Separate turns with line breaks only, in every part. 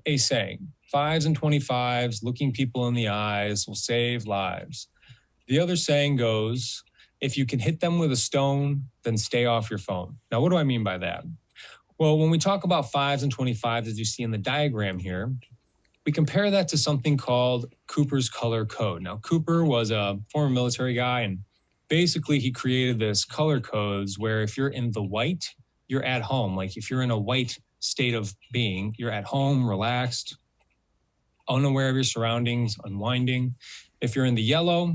a saying, 5s and 25s, looking people in the eyes will save lives. The other saying goes, if you can hit them with a stone, then stay off your phone. Now, what do I mean by that? Well, when we talk about 5s and 25s, as you see in the diagram here, we compare that to something called Cooper's color code. Now, Cooper was a former military guy, and basically he created this color codes where if you're in the white, you're at home. Like if you're in a white state of being, you're at home, relaxed, unaware of your surroundings, unwinding. If you're in the yellow,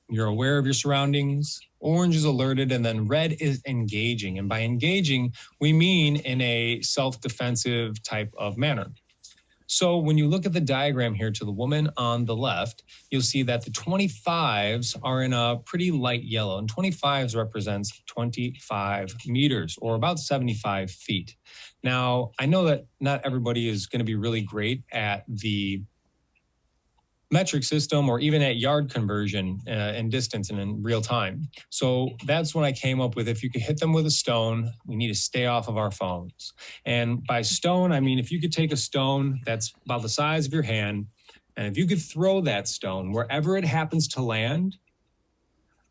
you're aware of your surroundings. Orange is alerted, and then red is engaging. And by engaging, we mean in a self-defensive type of manner. So when you look at the diagram here to the woman on the left, you'll see that the 25s are in a pretty light yellow, and 25s represents 25 meters or about 75 feet. Now, I know that not everybody is going to be really great at the metric system or even at yard conversion in distance and in real time. So that's when I came up with, if you could hit them with a stone, we need to stay off of our phones. And by stone, I mean, if you could take a stone that's about the size of your hand, and if you could throw that stone wherever it happens to land,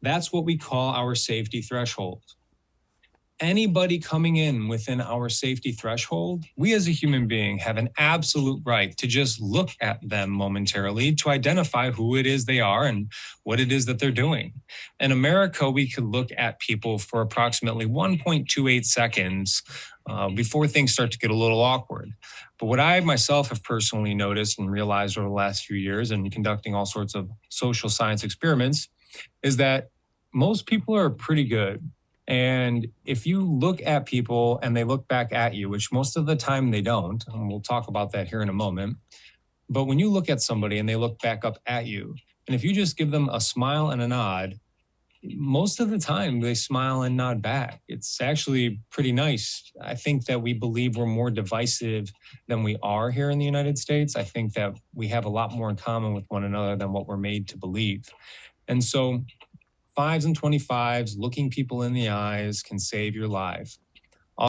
that's what we call our safety threshold. Anybody coming in within our safety threshold, we as a human being have an absolute right to just look at them momentarily to identify who it is they are and what it is that they're doing. In America, we could look at people for approximately 1.28 seconds before things start to get a little awkward. But what I myself have personally noticed and realized over the last few years and conducting all sorts of social science experiments is that most people are pretty good. And if you look at people and they look back at you, which most of the time they don't, and we'll talk about that here in a moment, but when you look at somebody and they look back up at you, and if you just give them a smile and a nod, most of the time they smile and nod back. It's actually pretty nice. I think that we believe we're more divisive than we are here in the United States. I think that we have a lot more in common with one another than what we're made to believe. And so 5s and 25s, looking people in the eyes can save your life.